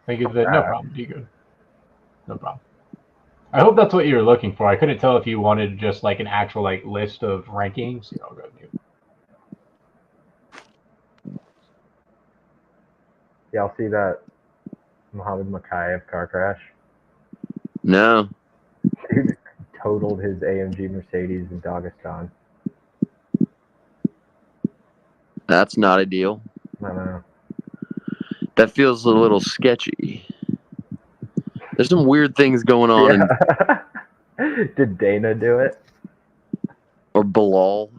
Thank you. No problem. Be good. No problem. I hope that's what you're looking for. I couldn't tell if you wanted just like an actual like list of rankings. Here, I'll go mute. Y'all see that Mohammed Makayev car crash? No. Dude totaled his AMG Mercedes in Dagestan. That's not ideal. I don't know. That feels a little sketchy. There's some weird things going on. Yeah. Did Dana do it? Or Bilal.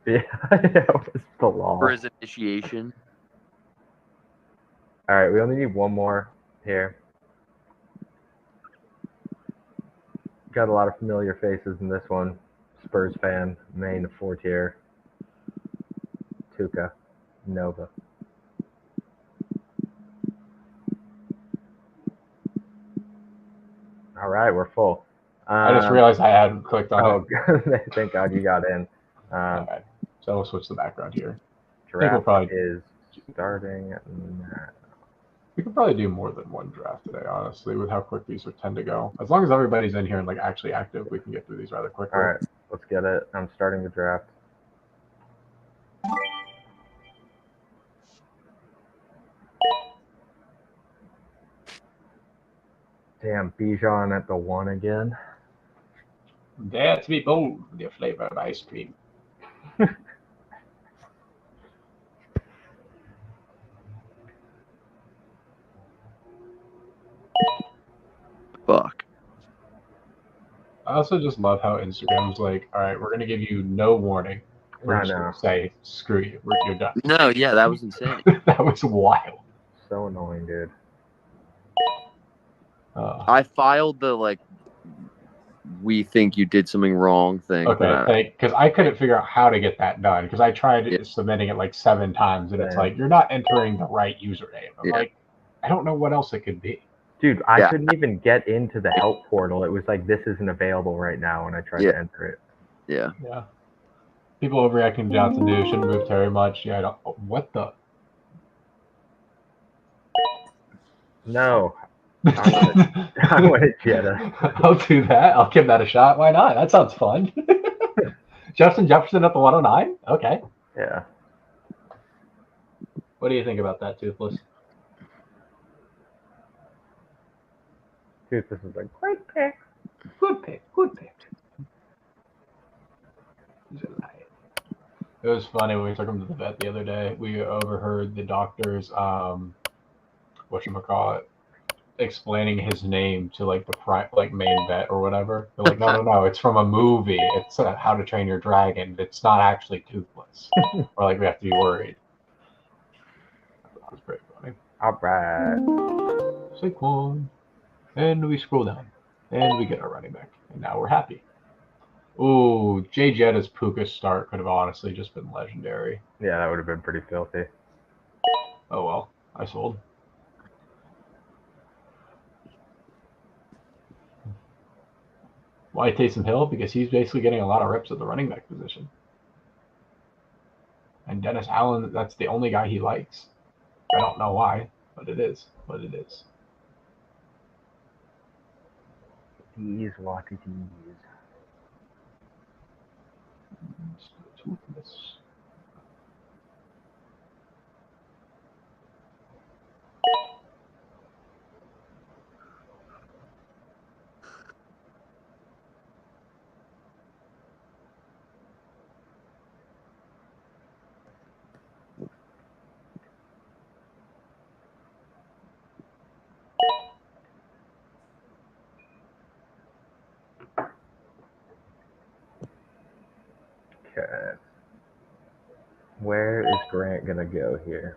Yeah, it was Bilal. For his initiation. All right, we only need one more here. Got a lot of familiar faces in this one. Spurs fan, main 4-tier. Tuca, Nova. All right, we're full. I just realized I hadn't clicked on it. Oh, thank God you got in. All right. So we'll switch the background here. Draft probably is starting now. We could probably do more than one draft today, honestly, with how quick these would tend to go. As long as everybody's in here and like actually active, we can get through these rather quickly. All right, let's get it. I'm starting the draft. Damn, Bijan at the 1 again. Dare to be bold with your flavored ice cream. Fuck. I also just love how Instagram's like, all right, we're going to give you no warning. We're just going to say, screw you. You're done. No, yeah, that was insane. That was wild. So annoying, dude. I filed the, like, we think you did something wrong thing. Okay, because I couldn't figure out how to get that done, because I tried submitting it like 7 times, and it's like, you're not entering the right username. I'm like, I don't know what else it could be. Dude, I couldn't even get into the help portal. It was like, this isn't available right now when I tried to enter it. Yeah. Yeah. People overreacting to Johnson do shouldn't move Terry much. Yeah, I don't. What the? No. I want it, Jetta. I'll do that. I'll give that a shot. Why not? That sounds fun. Jefferson at the 109? Okay. Yeah. What do you think about that, Toothless? Toothless is like, great pick. Good pick. Good pick. It was funny when we took him to the vet the other day. We overheard the doctor's, whatchamacallit, explaining his name to like the main vet or whatever. They're like, no, it's from a movie. It's How to Train Your Dragon. It's not actually Toothless. Or like we have to be worried. That was pretty funny. All right. Saquon. And we scroll down. And we get our running back. And now we're happy. Ooh, Jay Jetta's Puka start could have honestly just been legendary. Yeah, that would have been pretty filthy. Oh well, I sold. Why Taysom Hill? Because he's basically getting a lot of reps at the running back position. And Dennis Allen, that's the only guy he likes. I don't know why, but it is. These what it is. Toothless. Okay. Where is Grant gonna go here?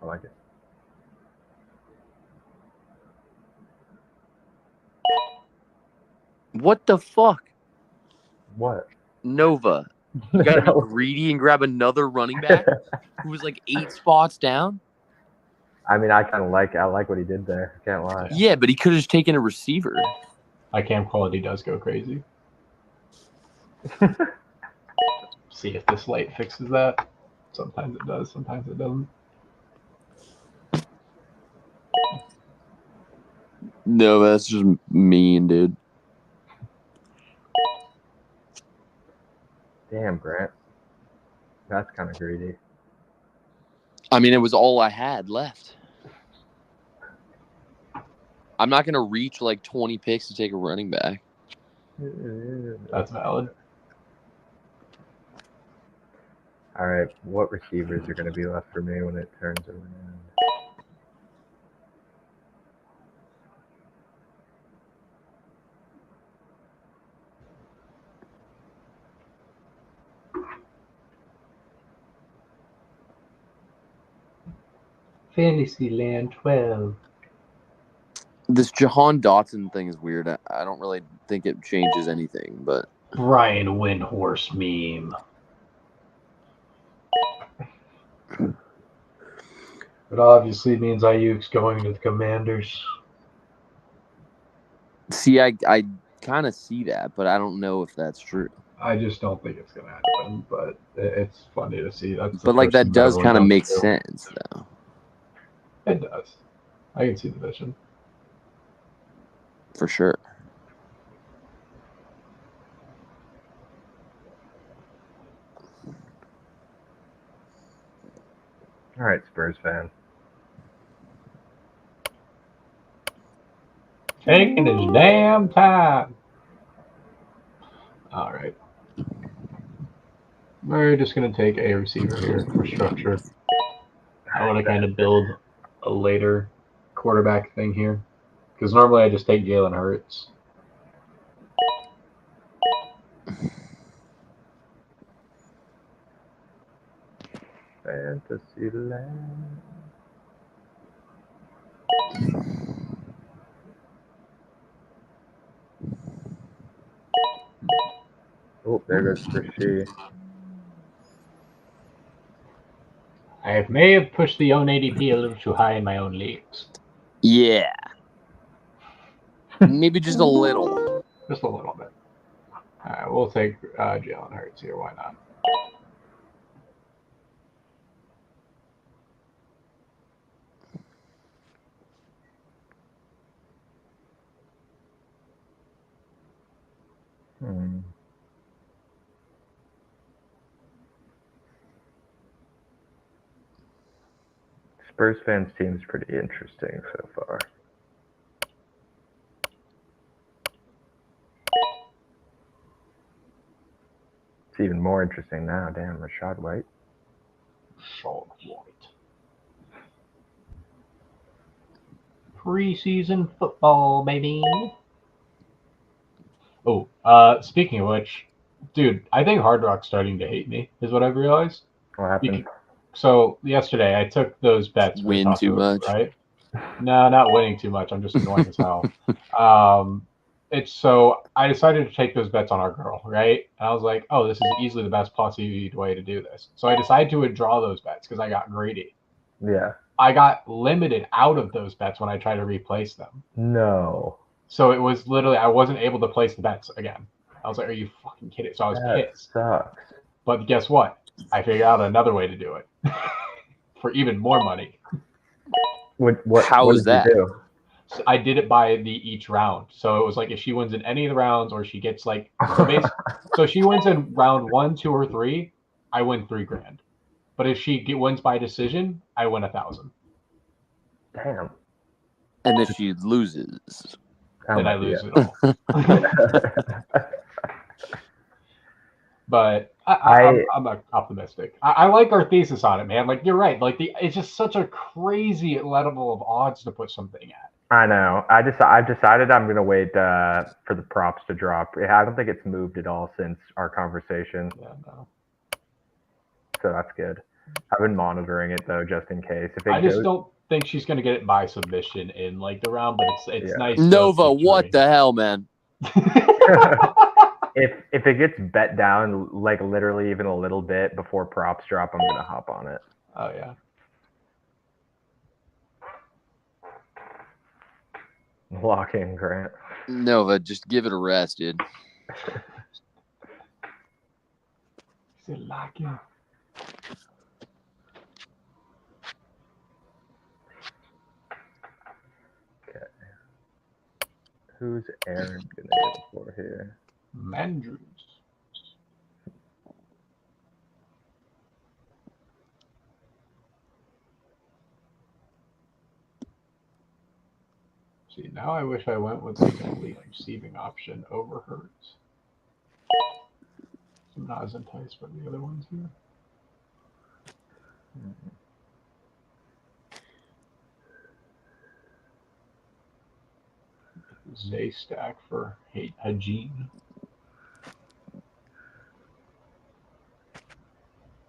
I like it. What the fuck? What? Nova. You gotta be greedy and grab another running back who was like 8 spots down? I mean, I like what he did there. I can't lie. Yeah, but he could have just taken a receiver. My cam quality does go crazy. See if this light fixes that. Sometimes it does, sometimes it doesn't. No, that's just mean, dude. Damn, Grant. That's kind of greedy. I mean, it was all I had left. I'm not gonna reach like 20 picks to take a running back. That's valid. All right, what receivers are going to be left for me when it turns around? Fantasyland 12. This Jahan Dotson thing is weird. I don't really think it changes anything, but Brian Windhorse meme. It obviously means Ayuk's going to the Commanders. see, I kind of see that, but I don't know if that's true. I just don't think it's going to happen, but it's funny to see. That's But like that does kind of make sense, though. It does. I can see the vision. For sure. All right, Spurs fan. Taking his damn time. All right. We're just going to take a receiver here for structure. I want to kind of build a later quarterback thing here. Because normally I just take Jalen Hurts. Fantasyland. Oh, there goes Rasheed. I may have pushed the own ADP a little too high in my own leagues. Yeah. Maybe just a little. Just a little bit. All right, we'll take Jalen Hurts here. Why not? Spurs fans seems pretty interesting so far. It's even more interesting now. Damn, Rashad White. Rashad White. Preseason football, baby. Oh, speaking of which, dude, I think Hard Rock's starting to hate me, is what I've realized. What happened? So yesterday I took those bets. Win too much, right? No, not winning too much. I'm just annoying as hell. It's so I decided to take those bets on our girl, right? And I was like, oh, this is easily the best possible way to do this. So I decided to withdraw those bets because I got greedy. Yeah. I got limited out of those bets when I tried to replace them. No. So it was literally I wasn't able to place the bets again. I was like, are you fucking kidding? So I was pissed. Sucks. But guess what? I figured out another way to do it for even more money. How was that? You do? So I did it by each round. So it was like if she wins in any of the rounds or she gets like so she wins in round 1, 2, or 3, I win $3,000. But if she wins by decision, I win 1,000. Damn. And if she loses, then I lose it all. But I'm optimistic. I like our thesis on it, man. Like you're right. Like it's just such a crazy level of odds to put something at. I know. I've decided I'm gonna wait for the props to drop. I don't think it's moved at all since our conversation. Yeah, no. So that's good. I've been monitoring it though, just in case. I just don't think she's gonna get it by submission in like the round, but it's nice. Nova, what the hell, man? If it gets bet down like literally even a little bit before props drop, I'm gonna hop on it. Oh yeah. Lock in, Grant. Nova, just give it a rest, dude. Lock in. Who's Aaron gonna go for here? Mandrews. See, now I wish I went with the elite receiving option over Hurts. I'm not as enticed by the other ones here. Zay stack for Hajin.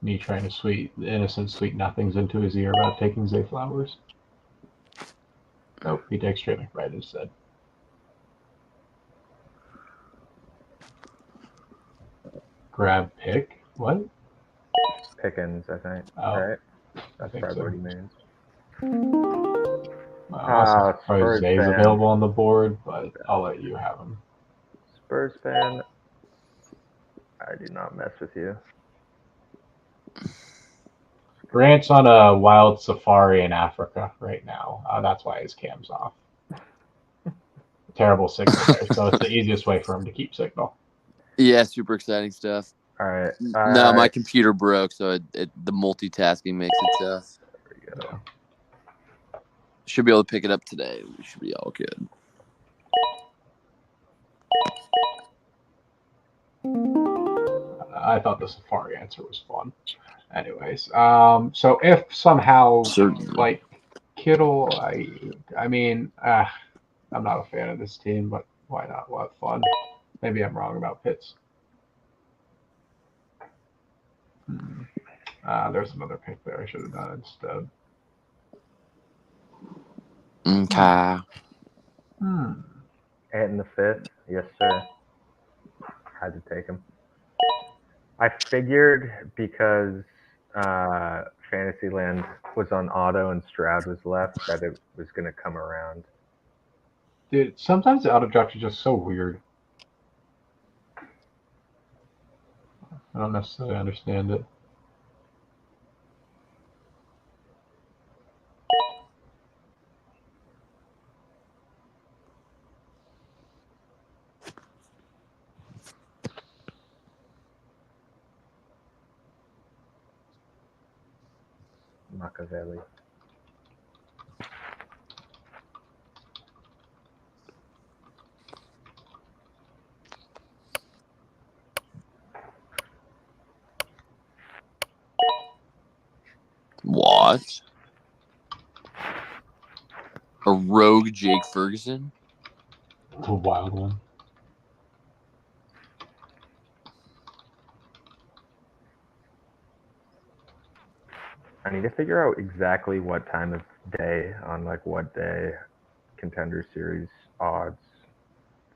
Me trying to sweet innocent sweet nothings into his ear about taking Zay Flowers. Nope, he takes Trey McBride instead. Grab pick? What? Pickens, I think. Oh, Right? I That's think probably so. what he means. Well, I'm surprised Spurs Zay's fan. available on the board, but I'll let you have him. Spurs fan, I do not mess with you. Grant's on a wild safari in Africa right now. That's why his cam's off. Terrible signal there, so it's the easiest way for him to keep signal. Yeah, super exciting stuff. All right. No, my computer broke, so the multitasking makes it tough. There we go. Should be able to pick it up today. We should be all good. I thought the safari answer was fun. Anyways, so if somehow Certainly. like Kittle, I mean, I'm not a fan of this team, but why not? We'll have fun. Maybe I'm wrong about Pitts. There's another pick there I should have done instead. Okay. And the 5th, yes, sir. Had to take him. I figured because Fantasyland was on auto and Stroud was left that it was going to come around. Dude, sometimes the auto drops are just so weird. I don't necessarily understand it. Machiavelli. What? A rogue Jake Ferguson? It's a wild one. I need to figure out exactly what time of day on like what day Contender Series odds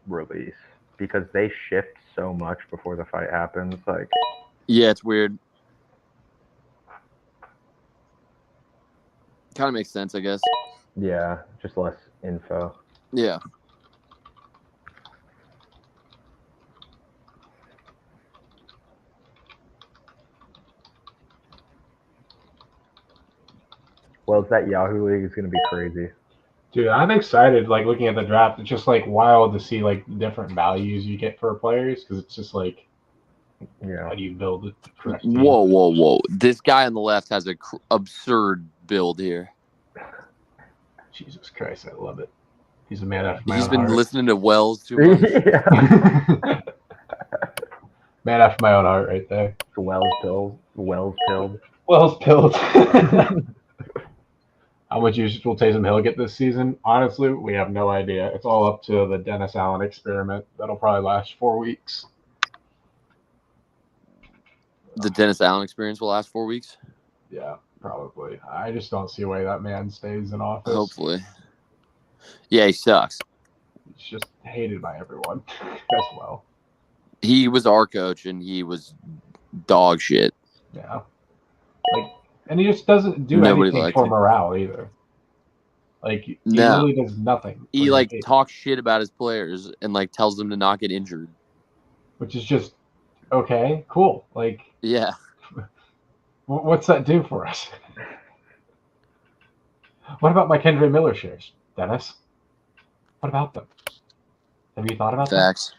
release because they shift so much before the fight happens. Like, Yeah, it's weird. Kind of makes sense, I guess. yeah, just less info. Yeah. Well, that Yahoo League is going to be crazy. Dude, I'm excited. Like looking at the draft, it's just like wild to see like different values you get for players because it's just like, Yeah. how do you build the correct team? Whoa. This guy on the left has a absurd build here. Jesus Christ, I love it. He's a man after my He's own been heart. listening to Wells too much. Yeah. Man after my own heart, right there. Wells pilled. Wells pilled. How much usage will Taysom Hill get this season? Honestly, we have no idea. It's all up to the Dennis Allen experiment. That'll probably last 4 weeks. The Dennis Allen experience will last 4 weeks. Yeah, probably. I just don't see a way that man stays in office. Hopefully. Yeah, he sucks. He's just hated by everyone as well. He was our coach, and he was dog shit. Yeah. And he just doesn't do Nobody anything liked for him. morale either. Like, he No. really does nothing. He for like the team, talks shit about his players and like tells them to not get injured. which is just, okay, cool. Like, Yeah. what's that do for us? What about my Kendra Miller shares, Dennis? What about them? Have you thought about that? Facts.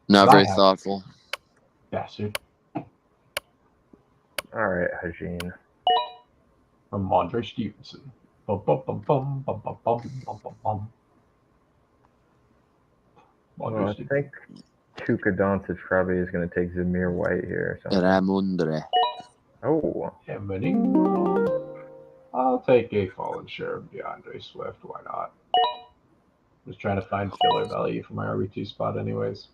Not I very have. thoughtful. Bastard. All right, Hajin. From Andre Stevenson. Bum, bum, bum, bum, bum, bum, bum, bum, bum, bum. Andre Well, I Stevenson. think Tuka Doncic probably is going to take Zamir White here. So. Ramondre. Oh, Yeah, Benigno. I'll take a fallen share of DeAndre Swift. Why not? Just trying to find filler value for my RB2 spot, anyways.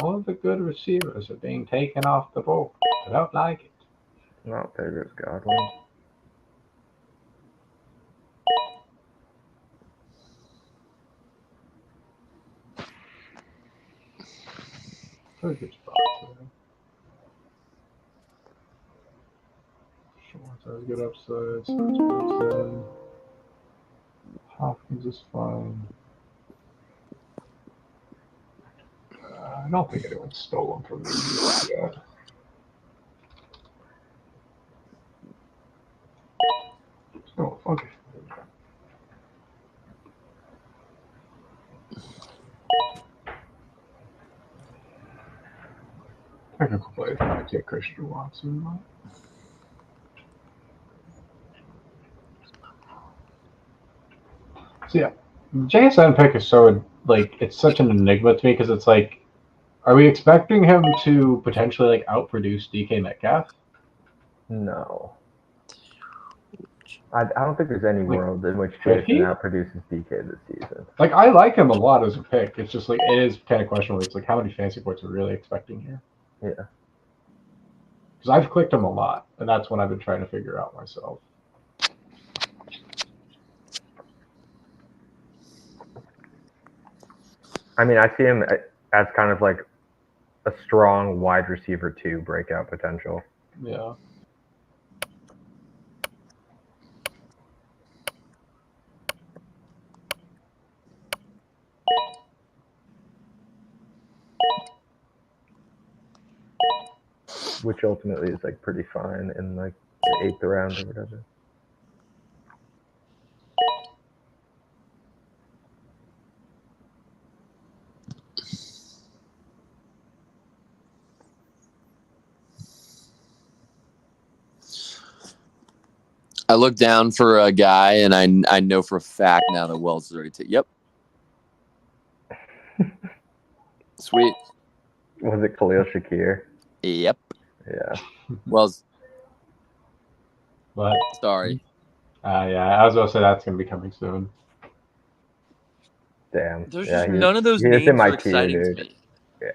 All of the good receivers are being taken off the board. I don't like it. not Davis Godwin. Very good spots there. Schwartz has good upside. Spencer. Hopkins is fine. I don't think anyone stole him from me yet. Oh, fuck it. Technical plays might get Christian Watson. So yeah, the JSN pick is so like it's such an enigma to me because it's like, are we expecting him to potentially like outproduce DK Metcalf? No. I don't think there's any Like, world in which could Jason he? outproduces DK this season. Like I like him a lot as a pick. It's just like it is kind of questionable. It's like how many fantasy points are we really expecting here? Yeah. Because I've clicked him a lot, and that's what I've been trying to figure out myself. I mean, I see him as kind of like a strong wide receiver 2 breakout potential. Yeah. Which ultimately is like pretty fine in like the 8th round or whatever. I look down for a guy, and I know for a fact now that Wells is already taken. Yep. Sweet. Was it Khalil Shakir? Yep. Yeah. Wells, But sorry. yeah, I was gonna say that's gonna be coming soon. Damn. There's yeah, just none of those he is names in my are exciting tier, to me. Yeah.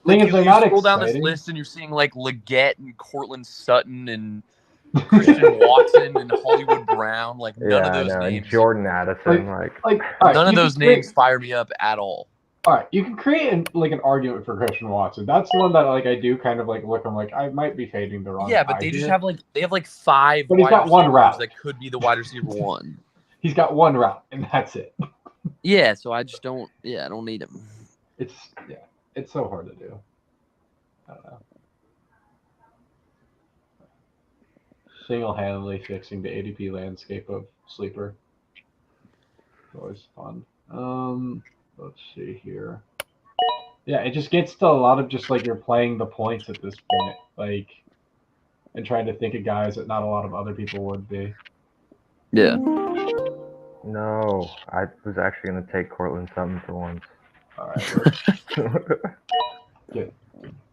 Like Thing is, you they're not scroll down this exciting. list, and you're seeing like Leggett and Cortland Sutton and Christian Watson and Hollywood Brown. Like none Yeah, of I those know. And names. Jordan Addison, like Like all right, None of you can those create- names fire me up at all. All right, you can create an argument for Christian Watson. That's the one that like I do kind of like look. I'm like I might be fading the wrong. Yeah, but guy they just here. have like 5 But he's wide got one receivers route. that could be the wide receiver 1. He's got one route, and that's it. Yeah, so I just don't. Yeah, I don't need him. It's so hard to do. I don't know. Single-handedly fixing the ADP landscape of sleeper. It's always fun. Let's see here. Yeah, it just gets to a lot of just like you're playing the points at this point, like, and trying to think of guys that not a lot of other people would be. Yeah. no. I was actually gonna take Cortland Sutton for once. All right, let's get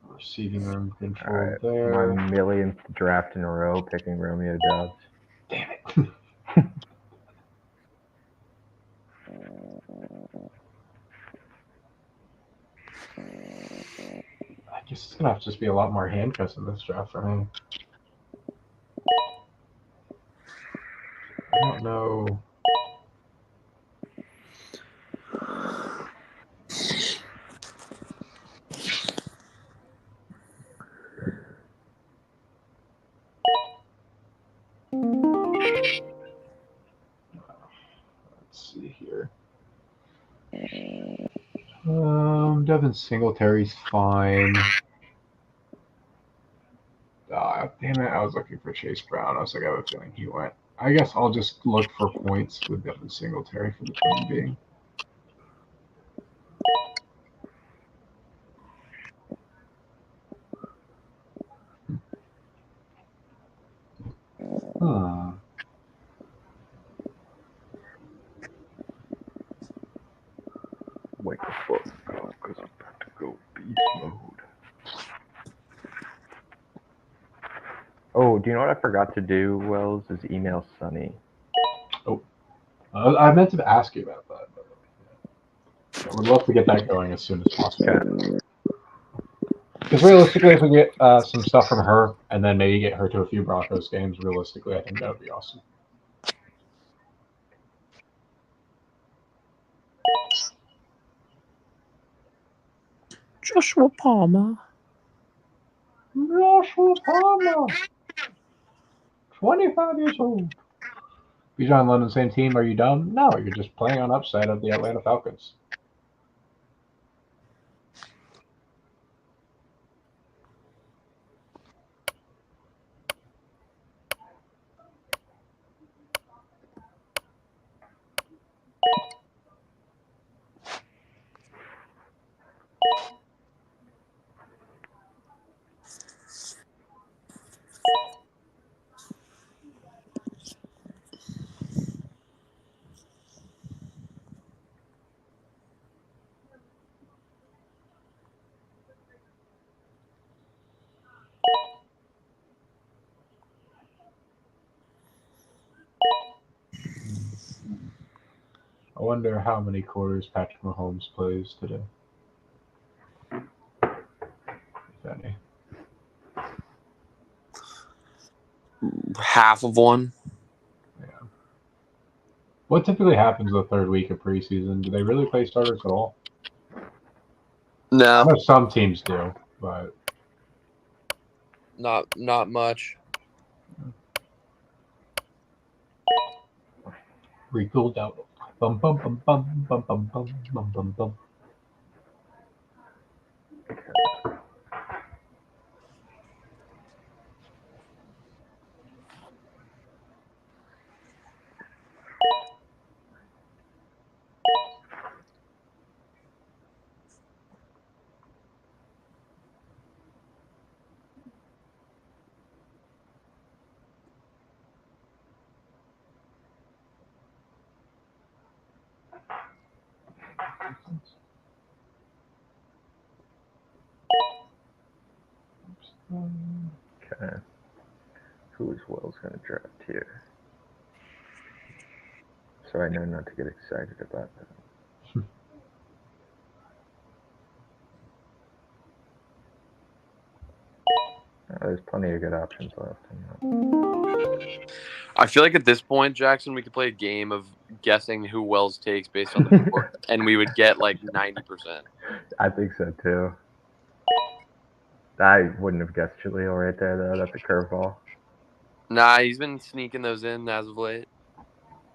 receiving room control All right. there. My millionth draft in a row picking Romeo Doubs. Damn it. I guess it's gonna have to just be a lot more handcuffs in this draft for me. I don't know. Devin Singletary's fine. Damn it, I was looking for Chase Brown. I was like, I have a feeling he went. I guess I'll just look for points with Devin Singletary for the time being. Hmm. Wake the fuck up, because I'm about to go beast mode. Oh, do you know what I forgot to do, Wells? Is email Sunny. I meant to ask you about that. But I would love to get that going as soon as possible. Because realistically, if we get some stuff from her and then maybe get her to a few Broncos games, realistically, I think that would be awesome. Joshua Palmer. Joshua Palmer, 25 years old. Bijan London, same team. Are you dumb? No, you're just playing on upside of the Atlanta Falcons. I wonder how many quarters Patrick Mahomes plays today. If any. Half of one. Yeah. What typically happens the third week of preseason? Do they really play starters at all? I No, know some teams do, but not much. retooled out. Bum bum bum bum bum bum bum bum bum bum. Okay. Who is Wells going to draft here? So I know not to get excited about that. There's plenty of good options left. I feel like at this point, Jackson, we could play a game of guessing who Wells takes based on the board, and we would get like 90%. I think so too. I wouldn't have guessed Jaleel right there, though. That's a curveball. Nah, he's been sneaking those in as of late.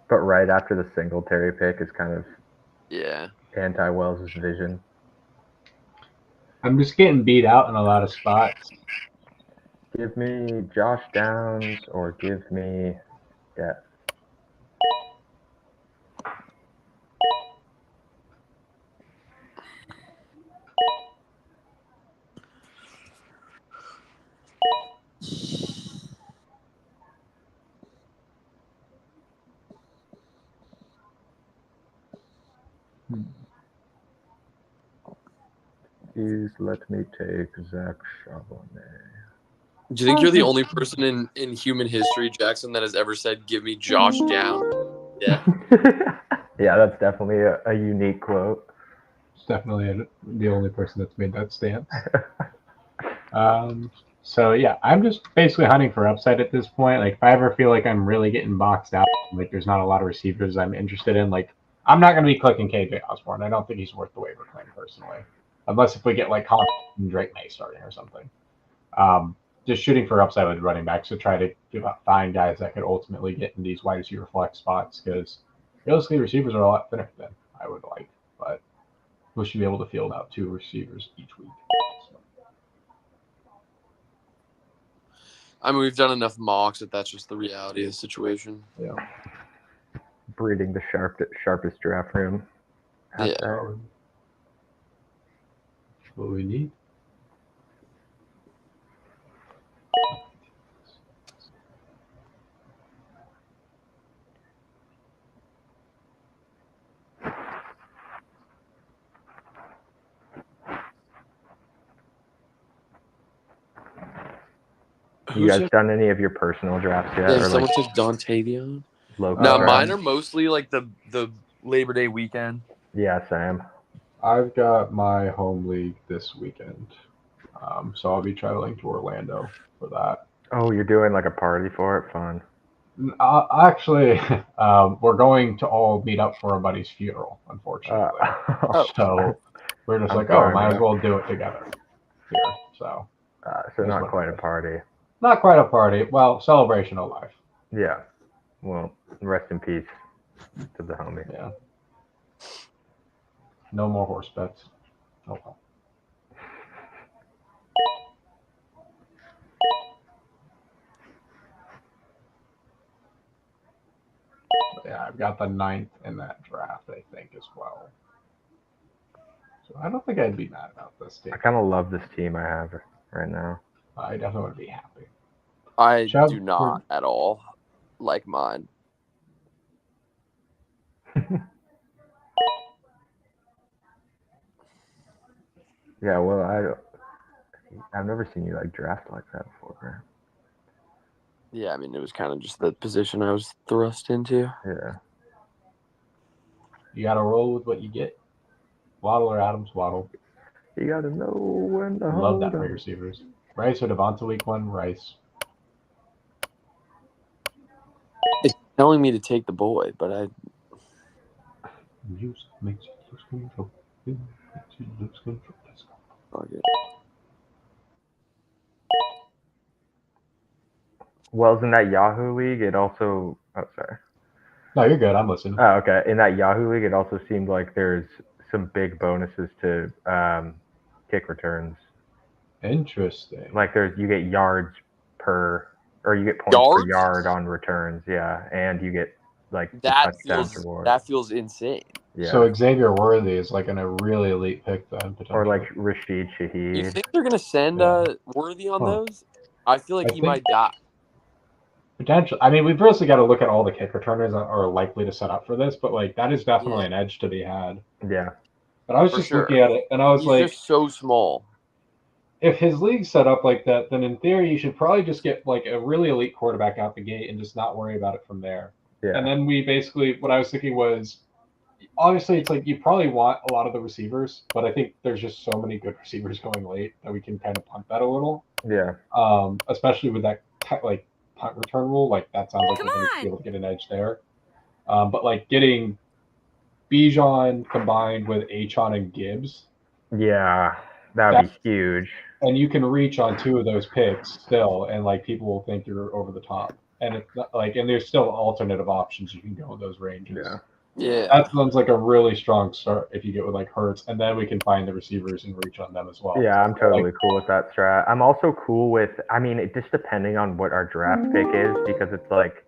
But right after the Singletary pick is kind of Yeah. anti-Wells' vision. I'm just getting beat out in a lot of spots. Give me Josh Downs or give me Def. Please let me take Zach Charbonnet. Do you think you're the only person in human history, Jackson, that has ever said, "Give me Josh Down"? Yeah. Yeah, that's definitely a unique quote. It's definitely the only person that's made that stance. So yeah, I'm just basically hunting for upside at this point. Like if I ever feel like I'm really getting boxed out, like there's not a lot of receivers I'm interested in, like I'm not going to be clicking KJ Osborne. I don't think he's worth the waiver claim personally, unless if we get like Collins and Drake May starting or something. Just shooting for upside with running backs to try to find guys that could ultimately get in these wide receiver flex spots because realistically receivers are a lot thinner than I would like. but we should be able to field out 2 receivers each week. So, I mean, we've done enough mocks that that's just the reality of the situation. yeah. Breeding the sharpest draft room. Yeah. Hashtag. That's what we need. You guys done any of your personal drafts yet? Yeah, or someone like took Dontavion. local No, drafts? mine are mostly like the Labor Day weekend. Yeah, same. I've got my home league this weekend, so I'll be traveling to Orlando for that. Oh, you're doing like a party for it? Fun. Actually, we're going to all meet up for a buddy's funeral, unfortunately. So we're just I'm like, sorry, might as man. well do it together here. So So That's not what quite it a is. party. not quite a party. Well, celebration of life. Yeah. Well, rest in peace to the homie. Yeah. No more horse bets. Oh well. But yeah, I've got the 9th in that draft, I think, as well. So I don't think I'd be mad about this team. I kind of love this team I have right now. I definitely would be happy. I Chubb, do not at all like mine. Yeah, well, I've never seen you like draft like that before, man. Yeah, I mean, it was kind of just the position I was thrust into. Yeah. You got to roll with what you get. Waddle or Adams, Waddle. You gotta know when to Love hold that for up. your receivers. Rice or Devonta week 1, Rice. It's telling me to take the boy, but I Music makes you lose control. It makes you lose control. Let's go. fuck it. Well, in that Yahoo league, it also. Oh, sorry. No, you're good. I'm listening. Oh, okay. In that Yahoo league, it also seemed like there's some big bonuses to kick returns. Interesting. Like you get yards per, or you get points Yards? per yard on returns. Yeah, and you get like the That touchdowns feels reward. insane. Yeah. So Xavier Worthy is like in a really elite pick then, potentially. Or like Rashid You Shaheed. think they're gonna send Yeah. Worthy on Huh. those? I feel like I he think- might die. Potentially. I mean, we've really got to look at all the kick returners that are likely to set up for this, but like that is definitely Yeah. an edge to be had. Yeah. But I was For just sure. looking at it, and I was He's like, just so small. if his league's set up like that, then in theory you should probably just get like a really elite quarterback out the gate and just not worry about it from there. Yeah. And then we basically, what I was thinking was, obviously it's like you probably want a lot of the receivers, but I think there's just so many good receivers going late that we can kind of punt that a little. Yeah. Especially with that like punt return rule, like that sounds like Come we're going to on. be able to get an edge there. But like getting Bijan combined with Achon and Gibbs, Yeah. That would be huge. and you can reach on 2 of those picks still, and like people will think you're over the top. And it's not, like, and there's still alternative options you can go in those ranges. Yeah. Yeah. That sounds like a really strong start if you get with like Hurts, and then we can find the receivers and reach on them as well. Yeah, I'm totally Like, cool with that strat. I'm also cool with, I mean, it just depending on what our draft pick is, because it's like,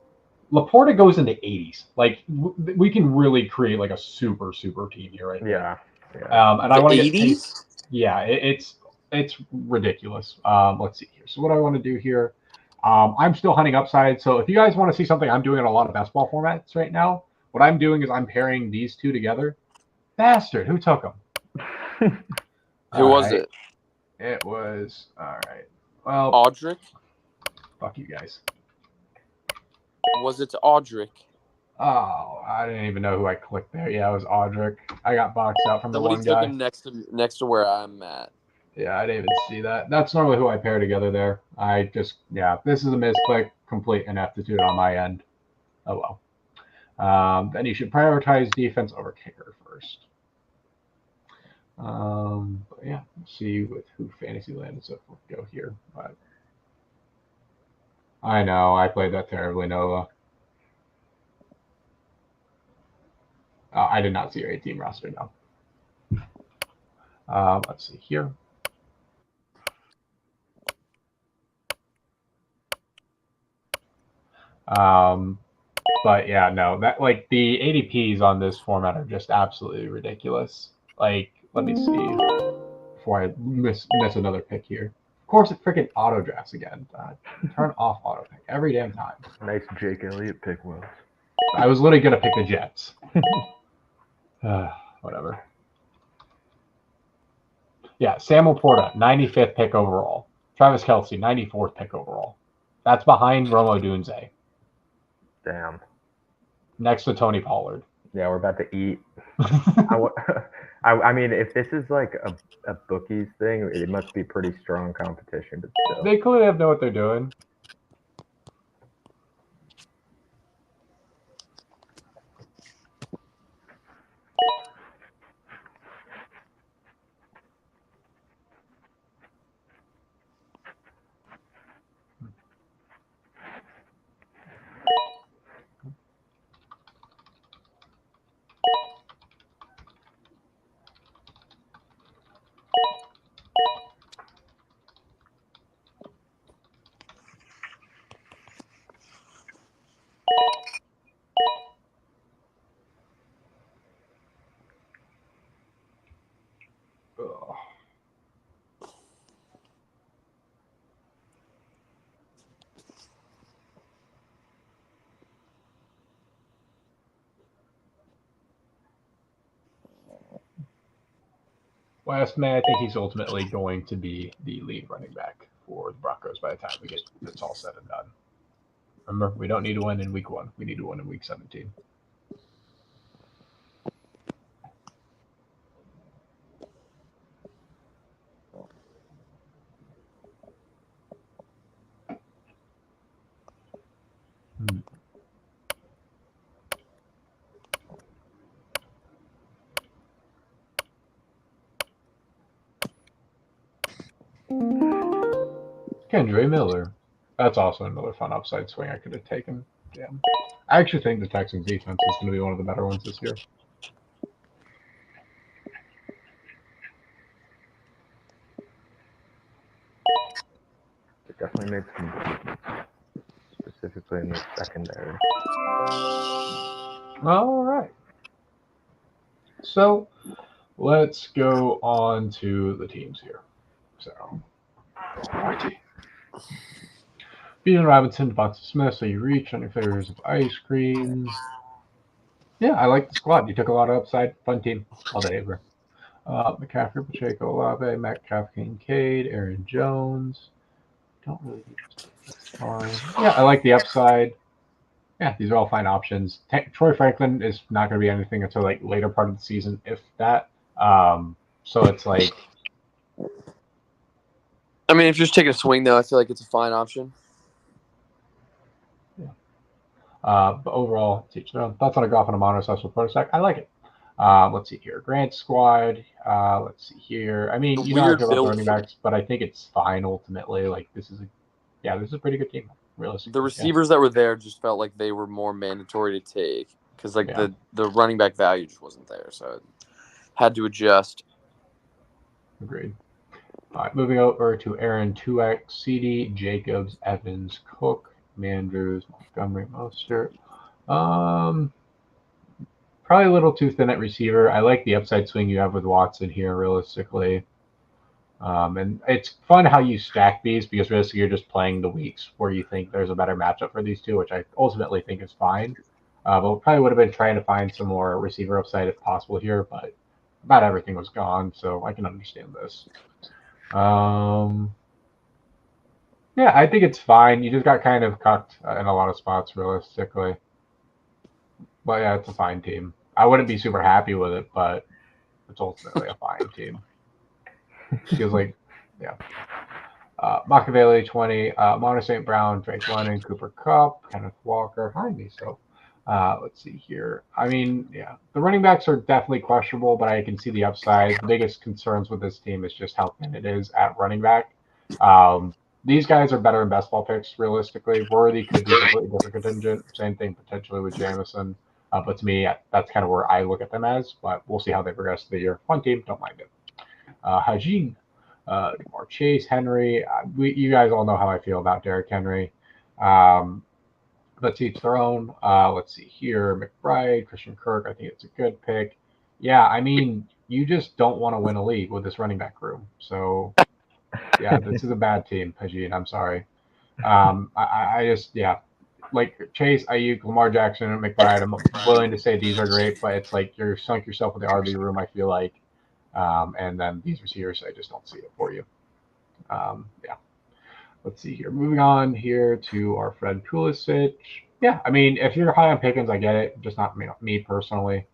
Laporta goes into 80s. Like we can really create like a super team here, right? yeah. And I want to get 80s? Yeah, it's ridiculous. Let's see here. So what I want to do here, I'm still hunting upside. So if you guys want to see something I'm doing in a lot of best ball formats right now, what I'm doing is I'm pairing these 2 together. Bastard, who took them? Who was it? It was all right. Well, Audric? fuck you guys. Was it Audric? Oh, I didn't even know who I clicked there. Yeah, it was Audric. I got boxed out from the Somebody one took guy. him next to where I'm at. Yeah, I didn't even see that. That's normally who I pair together there. This is a misclick, complete ineptitude on my end. Oh well. Then you should prioritize defense over kicker first. But yeah, let's see with who Fantasyland is up. We'll go here. But I know I played that terribly, Nova. I did not see your 8-team roster now. Let's see here. But yeah, no, that like the ADPs on this format are just absolutely ridiculous. Like, let me see before I miss another pick here. Of course, it freaking auto drafts again. Turn off auto pick every damn time. Nice Jake Elliott pick, Will. I was literally gonna pick the Jets. Whatever. Yeah, Sam Laporta, 95th pick overall. Travis Kelce, 94th pick overall. That's behind Rome Odunze. Damn. Next to Tony Pollard. Yeah, we're about to eat. I mean, if this is like a bookies thing, it must be pretty strong competition. But still. They clearly have know what they're doing. Ugh. Wes May, I think he's ultimately going to be the lead running back for the Broncos by the time we get it's all said and done. Remember, we don't need to win in week 1. We need to win in week 17. Kendre Miller. That's also another fun upside swing I could have taken. Damn. I actually think the Texans defense is going to be one of the better ones this year. It definitely made some, specifically in the secondary. All right. So let's go on to the teams here. So, alrighty. Bijan Robinson, Devonta Smith. So you reach on your flavors of ice cream. Yeah, I like the squad. You took a lot of upside. Fun team. All day, bro. McCaffrey, Pacheco, Olave, Metcalf, Kincaid, Aaron Jones. Don't really need this fine. Yeah, I like the upside. Yeah, these are all fine options. Troy Franklin is not going to be anything until like later part of the season, if that. So it's like. I mean, if you're just taking a swing, though, I feel like it's a fine option. Yeah. But overall, teach their own. Thoughts on a Goff and a mono special protosec. I like it. Let's see here. Grant squad. Let's see here. I mean, you know how I feel about the running backs, but I think it's fine ultimately. Like this is a pretty good team. Realistically, the receivers that were there just felt like they were more mandatory to take because like the running back value just wasn't there, so it had to adjust. Agreed. All right, moving over to Aaron 2X, CD, Jacobs, Evans, Cook, Mandrews, Montgomery, Mostert. Probably a little too thin at receiver. I like the upside swing you have with Watson here, realistically. And it's fun how you stack these because realistically you're just playing the weeks where you think there's a better matchup for these two, which I ultimately think is fine. But probably would have been trying to find some more receiver upside if possible here, but about everything was gone, so I can understand this. Yeah, I think it's fine. You just got kind of cucked in a lot of spots, realistically. But yeah, it's a fine team. I wouldn't be super happy with it, but it's ultimately a fine team. Feels like, yeah. Machiavelli 20, Mono St. Brown, Drake London, Cooper Kupp, Kenneth Walker. Hi, Miso. Let's see here. I mean, yeah, the running backs are definitely questionable, but I can see the upside. The biggest concerns with this team is just how thin it is at running back. These guys are better in best ball picks, realistically. Worthy could be a completely different contingent. Same thing potentially with Jamison. But to me, that's kind of where I look at them as. But we'll see how they progress through the year. Fun team, don't mind it. Hajin, Jamar Chase, Henry. You guys all know how I feel about Derrick Henry. But to each their own. Let's see here. McBride, Christian Kirk. I think it's a good pick. Yeah, I mean, you just don't want to win a league with this running back room. So, yeah, this is a bad team, Hajin. I'm sorry. I just, yeah, like Chase, Ayuk, Lamar Jackson, and McBride. I'm willing to say these are great, but it's like you're sunk yourself with the RB room, I feel like. And then these receivers, I just don't see it for you. Yeah. Let's see here. Moving on here to our friend Pulisic. Yeah, I mean, if you're high on Pickens, I get it. Just not me personally.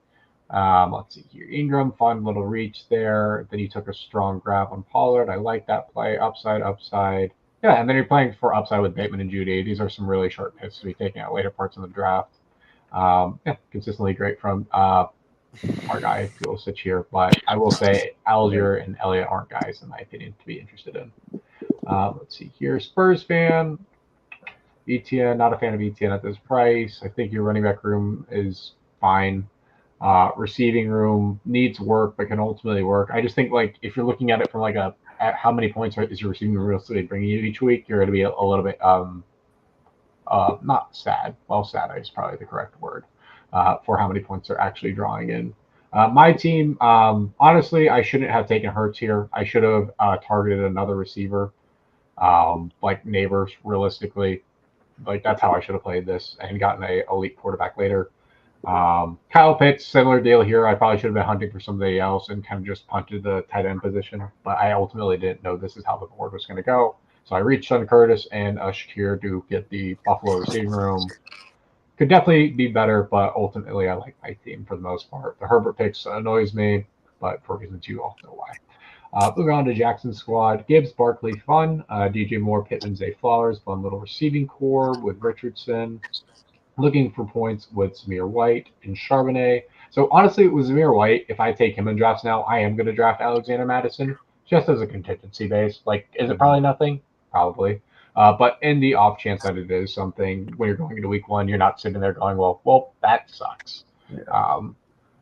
Let's see here. Ingram, fun little reach there. Then you took a strong grab on Pollard. I like that play. Upside. Yeah, and then you're playing for upside with Bateman and Judy. These are some really sharp hits to be taken out later parts of the draft. Yeah, consistently great from our guy Pulisic here. But I will say Algier and Elliott aren't guys, in my opinion, to be interested in. Let's see here. Spurs fan. ETN, not a fan of ETN at this price. I think your running back room is fine. Receiving room needs work, but can ultimately work. I just think like if you're looking at it from like at how many points is your receiving room really bringing you each week, you're going to be a little bit not sad. Well, sad is probably the correct word for how many points they're actually drawing in. My team, honestly, I shouldn't have taken Hurts here. I should have targeted another receiver, like Neighbors. Realistically, like that's how I should have played this and gotten a elite quarterback later. Kyle Pitts, similar deal here. I probably should have been hunting for somebody else and kind of just punted the tight end position, but I ultimately didn't know this is how the board was going to go. So I reached on Curtis and Shakir to get the Buffalo receiving room. Could definitely be better, but ultimately I like my team for the most part. The Herbert picks annoys me, but for reasons you all know why. Moving on to Jackson's squad. Gibbs, Barkley, fun. DJ Moore, Pittman, Zay Flowers, fun little receiving core with Richardson. Looking for points with Zamir White and Charbonnet. So honestly, with Zamir White, if I take him in drafts now, I am going to draft Alexander Madison just as a contingency base. Like, is it probably nothing? Probably. But in the off chance that it is something, when you're going into week one, you're not sitting there going, well, that sucks. Yeah.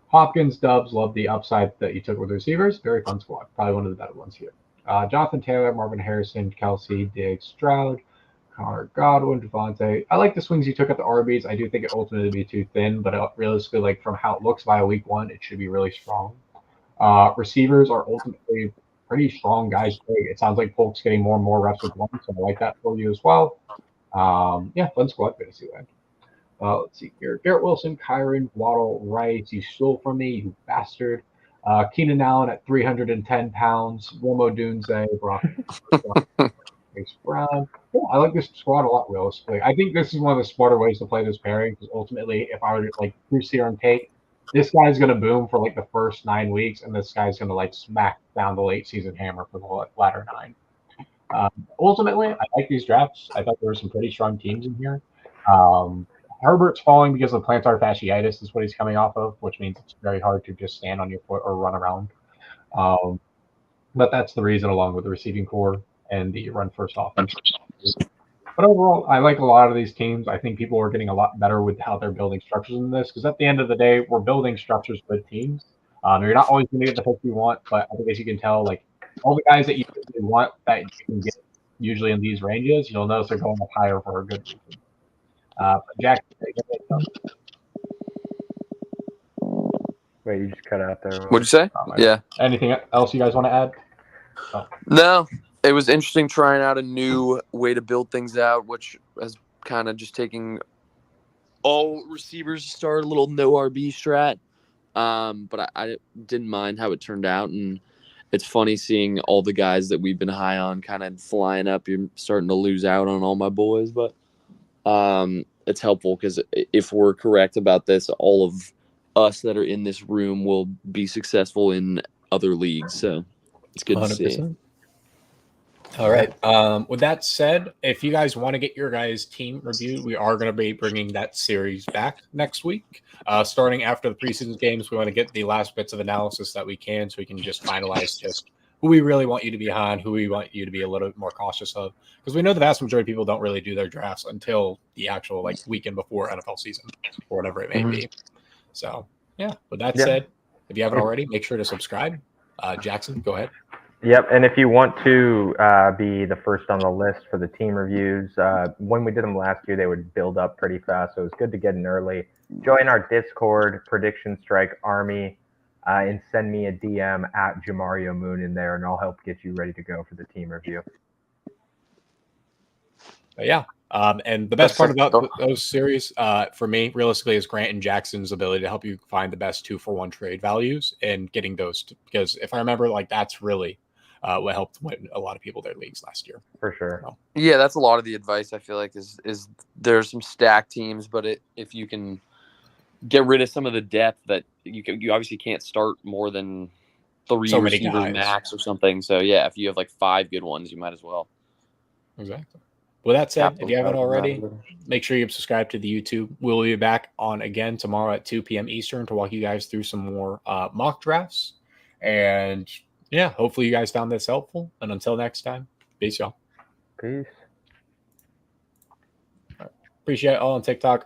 Hopkins, Dubs, love the upside that you took with receivers. Very fun squad. Probably one of the better ones here. Jonathan Taylor, Marvin Harrison, Kelsey, Diggs, Stroud, Connor Godwin, Devontae. I like the swings you took at the RBs. I do think it ultimately be too thin, but realistically, like from how it looks via week one, it should be really strong. Receivers are ultimately pretty strong guys. It sounds like Polk's getting more and more reps with one, so I like that for you as well. Yeah, fun squad fantasy land. Let's see here. Garrett Wilson, Kyron, Waddle, Rice. You stole from me, you bastard. Keenan Allen at 310 pounds. Romo Dunze, Brock. Chase Brown. Yeah, I like this squad a lot, realistically. I think this is one of the smarter ways to play this pairing because ultimately, if I were to like Bruce here and Tate, this guy's going to boom for like the first 9 weeks, and this guy's going to like smack down the late season hammer for the latter 9. Ultimately, I like these drafts. I thought there were some pretty strong teams in here. Herbert's falling because of plantar fasciitis is what he's coming off of, which means it's very hard to just stand on your foot or run around. But that's the reason, along with the receiving core and the run first offense. But overall, I like a lot of these teams. I think people are getting a lot better with how they're building structures in this because at the end of the day, we're building structures with teams. You're not always going to get the pick you want, but I think as you can tell, like all the guys that you really want that you can get usually in these ranges, you'll notice they're going up higher for a good reason. Jack, wait, you just cut out there. What'd you say? Yeah. Anything else you guys want to add? Oh. No. It was interesting trying out a new way to build things out, which has kind of just taking all receivers to start a little no RB strat. But I didn't mind how it turned out. And it's funny seeing all the guys that we've been high on kind of flying up. You're starting to lose out on all my boys. But it's helpful because if we're correct about this, all of us that are in this room will be successful in other leagues. So it's good 100%. To see. All right. With that said, if you guys want to get your guys' team reviewed, we are going to be bringing that series back next week. Starting after the preseason games, we want to get the last bits of analysis that we can so we can just finalize just who we really want you to be on, who we want you to be a little bit more cautious of. Because we know the vast majority of people don't really do their drafts until the actual like weekend before NFL season or whatever it may be. So, yeah, with that said, if you haven't already, make sure to subscribe. Jackson, go ahead. Yep, and if you want to be the first on the list for the team reviews, when we did them last year, they would build up pretty fast, so it's good to get in early. Join our Discord, Prediction Strike Army, and send me a DM at Jamario Moon in there, and I'll help get you ready to go for the team review. But yeah. And the best part about those series for me, realistically, is Grant and Jackson's ability to help you find the best 2-for-1 trade values and getting those. Because if I remember, like that's really what helped win a lot of people their leagues last year. For sure. So, Yeah, that's a lot of the advice I feel like is there's some stacked teams, but if you can get rid of some of the depth that you obviously can't start more than 3 So many receivers guys. max or something. So yeah, if you have like 5 good ones, you might as well. exactly. With that said, if you haven't already, make sure you subscribe to the YouTube. We'll be back on again tomorrow at 2 p.m. Eastern to walk you guys through some more mock drafts. And yeah, hopefully you guys found this helpful. And until next time, peace, y'all. Peace. Appreciate it all on TikTok.